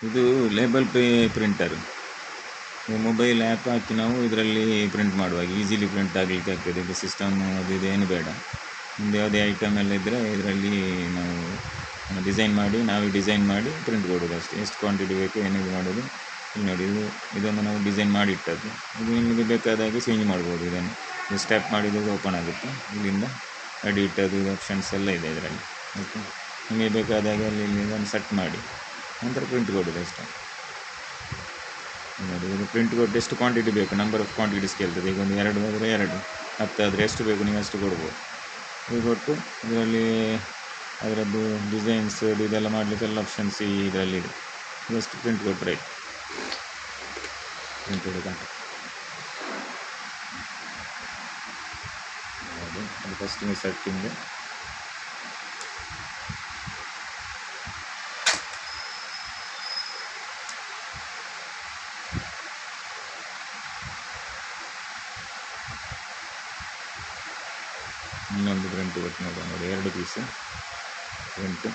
ಇದು label printer. Mobile app ಹಾಕಿ ನಾವು ಇದರಲ್ಲಿ ಪ್ರಿಂಟ್ ಮಾಡುವಾಗ ಈಸಿಲಿ ಪ್ರಿಂಟ್ ಆಗಲಿಕ್ಕೆ ಆಗ್ತದೆ. ಇದು ಸಿಸ್ಟಮ್ ಅದು ಇದು ಏನು ಬೇಡ. ಒಂದು ಯಾವುದೇ ಐಟಮ್ ಎಲ್ಲ ಇದ್ದರೆ ಇದರಲ್ಲಿ ನಾವು ಡಿಸೈನ್ ಮಾಡಿ ಪ್ರಿಂಟ್ ಕೊಡೋದು ಅಷ್ಟೇ. ಎಷ್ಟು ಕ್ವಾಂಟಿಟಿ ಬೇಕು ಏನಿದು ಮಾಡೋದು. ಇಲ್ಲಿ ನೋಡಿ, ಇದನ್ನು ನಾವು ಡಿಸೈನ್ ಮಾಡಿ ಇಟ್ಟದ್ದು. ಇದು ನಿಮಗೆ ಬೇಕಾದಾಗೆ ಚೇಂಜ್ ಮಾಡ್ಬೋದು. ಇದನ್ನು ಸ್ಟೆಪ್ ಮಾಡಿದಾಗ ಓಪನ್ ಆಗುತ್ತೆ. ಇಲ್ಲಿಂದ ಎಡಿಟ್ ಅದು ಆಪ್ಷನ್ಸ್ ಎಲ್ಲ ಇದೆ ಇದರಲ್ಲಿ. ಓಕೆ, ನಿಮಗೆ ಬೇಕಾದಾಗೆ ಅಲ್ಲಿ ಇದನ್ನು ಸೆಟ್ ಮಾಡಿ ನಂತರ ಪ್ರಿಂಟ್ ಕೊಡೋದು ಅಷ್ಟೇ. ನೋಡಿ, ಇದು ಪ್ರಿಂಟ್ ಕೊಟ್ಟು ಎಷ್ಟು ಕ್ವಾಂಟಿಟಿ ಬೇಕು, ನಂಬರ್ ಆಫ್ ಕ್ವಾಂಟಿಟೀಸ್ ಕೇಳ್ತದೆ. ಈಗ ಒಂದು 2 ಆದರೆ 2, 10 ಆದರೆ ಎಷ್ಟು ಬೇಕು ನೀವು ಅಷ್ಟು ಕೊಡ್ಬೋದು. ಇದು ಕೊಟ್ಟು ಇದರಲ್ಲಿ ಅದರದ್ದು ಡಿಸೈನ್ಸ್ ಇದೆಲ್ಲ ಮಾಡಲಿಕ್ಕೆ ಎಲ್ಲ ಆಪ್ಷನ್ಸ್ ಇದರಲ್ಲಿದೆ. ಜಸ್ಟ್ ಪ್ರಿಂಟ್ ಕೊಟ್ಟರೆ ಪ್ರಿಂಟ್ ಕೊಡೋದು. ಅದು ಫಸ್ಟ್ ನೀವು ಸೆಟ್ಟಿಂಗ್, ಇನ್ನೊಂದು ಪ್ರಿಂಟ್ ಕೊಟ್ಟು ನೋಡಿ 2 ಪೀಸ್ ಪ್ರಿಂಟ್.